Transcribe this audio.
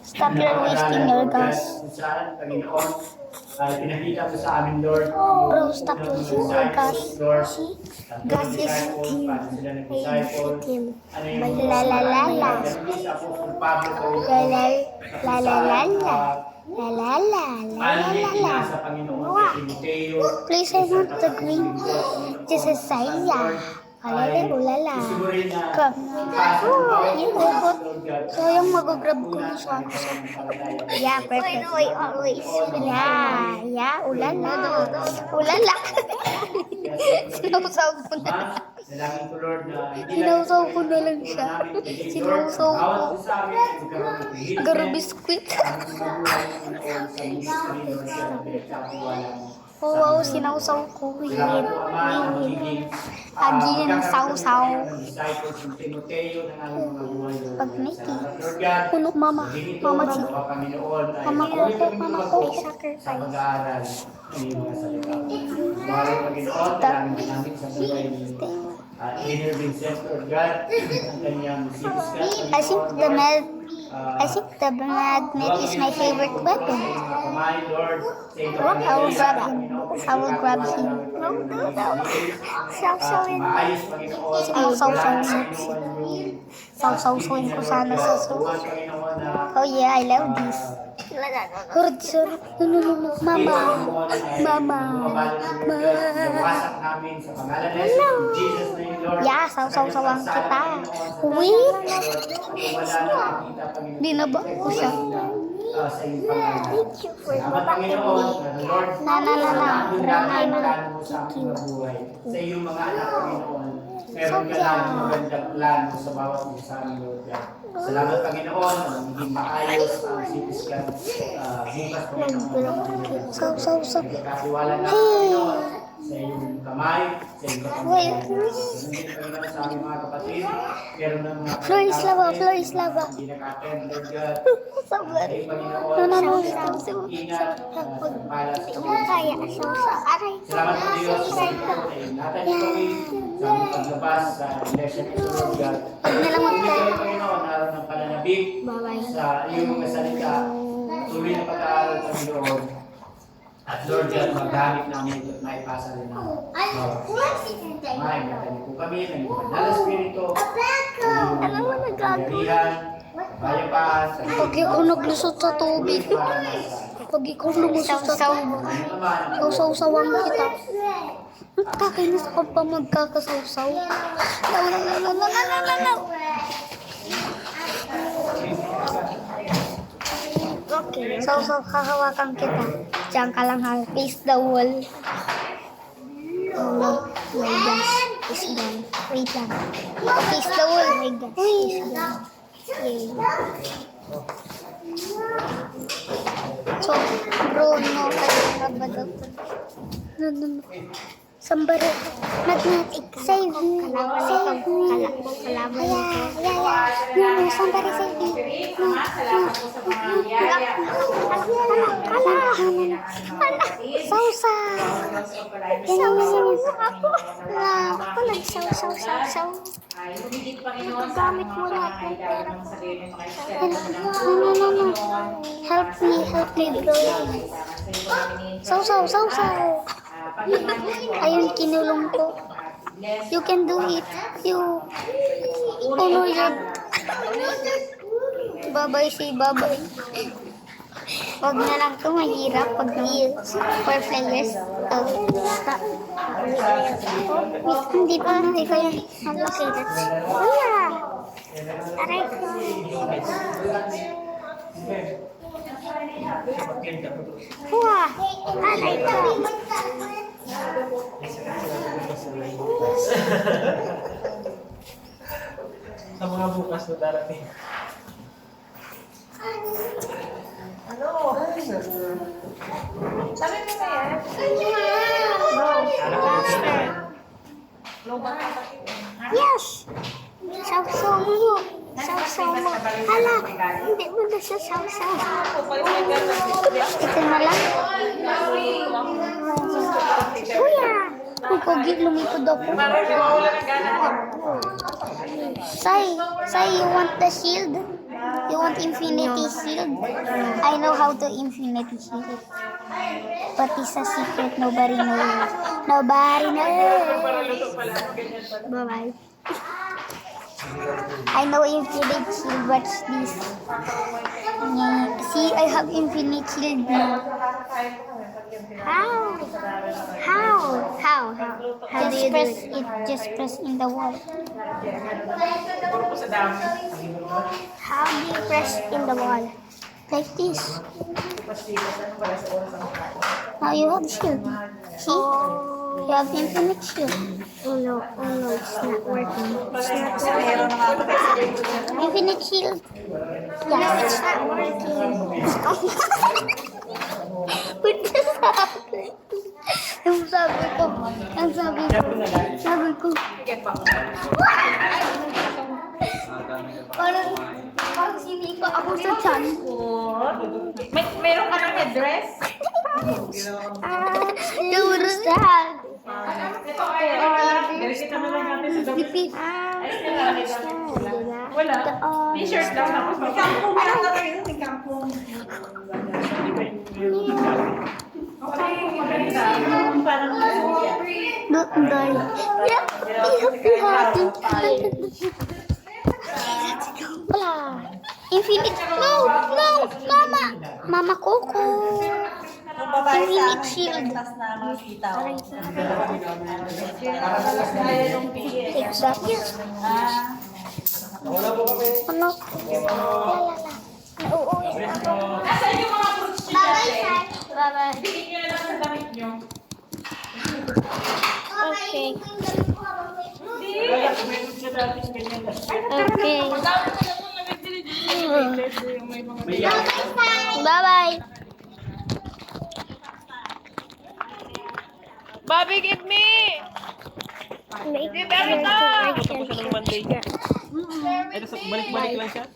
Stop your wasting your gas. Saan, Panginoon, pinakita mo sa amin, Lord. Bro, stop wasting your gas. See? Gas is steam. Paano sila nag-disciple? Steam. Ano yung La la la la. sa Apostol Pablo sa La la la la la la. La la la la paano la niya la la. inasa, Panginoon, kay Timoteo. Please, I want the green. This is Saya. Alala, ulala. Gusto mo rin na Ka. ipasa ang bawat Yung oras, robot. Lord God. So, yung mag-grab ko na sa ako. Yeah, perfect. Always. Yeah, ulala. Ulala. Sinausaw ko na. Dalangin ko, Lord, na hindi Sinausaw ko na lang siya. Sinausaw ko. bawat isa sa amin ay magkaroon ng commitment. Garo biskuit. Ang mabuhay, Panginoon, sa ministry, Lord God, na pinagkatiwala mo. Oh, wow, sinausaw ko. Salamat po, Ama, na magiging Agin, sausaw. ng disciples ng Timoteo ng aming mga buhay, Lord. Pag may Salamat, Lord God. Puno, mama. Dito, Mama, sa mga Panginoon, ay Mama ko, patuloy kami mama tumago ko. sa pag-aaral ng iyong mga salita. Maraming Panginoon, dalangin namin sa buhay ni Engineer Vincent, Lord God, ang kanyang siniskat. I think the magnet is my favorite weapon. I will grab him. I will grab him. Saw-sawin. Saw-sawin ko sana sa suit. Oh yeah, I love this. Hurd, sir. No. Mama. Mama. Yeah, saw-sawang kita. Wait. Di na ba ako siya? Thank you for sa iyong mga anak, Panginoon. Meron ka lang magandang plano sa bawat isa amin, Lord God. Salamat, Panginoon, na magiging maayos ang siniskan bukas, Panginoon. Saw. Katiwala na, Panginoon, sa iyong kamay, sa iyong kapatid. Panginoon, sa aming mga kapatid, meron ng mga Floor is lava. hindi nakatend, Lord God. Sabar. Ay, Panginoon, No. ingat, pagpala sa iyo. Kaya, aray. Salamat po Diyos sa ito ay natin kami sa aming paglabas sa election ito, Lord God. Huwag na lang Pagpili magtayo. ko, Panginoon, araw ng pananabik sa iyong mga salita. Tuloy na pag-aaral, Panginoon. At Lord God, magamit namin ito at maipasa rin namin. Maraming natin po kami ng Banal na Espiritu, Alam mo, kagarihan, kapayapaan, Pag ikaw naglusot sa tubig, pag ikaw lumusot sa tubig, sausaw-sawang kita. Kakainis ako pa magkakasawsaw. No. Okay. Sausaw, kahawakan kita. Diyan ka lang ha. Face the wall. Oh, my gosh. Is gone. Wait lang. Face the wall. My gosh. Is gone. Yay. So, bro, no, kaya ba daw? No. Somebody, magnetic, save me, save me. No, somebody save me. Sausa. Ako nagsaw. Gamit mo lahat ng pera ko. No. Help me, bro. Sausaw. Ayun, kinulong ko. You can do it. You honor your... Say babay. Wag na lang ito, mahirap pag for players. Hindi pa yan. Okay, that's... Kuya! Aray ko. Kuya! Aray ko. Sa mga bukas na darating. Ano? Sabi mo ba yan? Yes! Sausaw mo. Hala, hindi mo na siya sausaw. Ito na lang. Kuya! Ang pogi, lumipod ako. Parang mawala ng gana. Say, you want the shield? You want infinity shield? I know how to infinity shield. But it's a secret. Nobody knows. Nobody knows. Bye-bye. I know infinite shield. What's this? See, I have infinite shield now. How? How do you do it? Just press in the wall. How do you press in the wall? Like this. Now you have shield. See? You have infinite shield. Oh no, it's not working. It's not working. Infinite shield. Yeah, it's not working. What just happened? Ang sabi ko. Parang sinika ako sa tiyan ko. Meron ka ng headdress? Who's that? Kita na lang natin sa damit. Repeat. Wala. T-shirt lang tapos kampong lang na kayo. May kampong. Okay, maganda. Parang Not die. Yeah, we have to Wala. Infinite. No, Mama Coco. Infinite shield. Exactly. Ano? Oo. Nasaan yung mga fruits nyo natin? Bye-bye. Bigyan nyo na lang sa damit nyo. Okay. Bye-bye. Bobby, give me! Make Give everything! Tapos siya ng Monday. Ay, tapos balik-balik lang siya.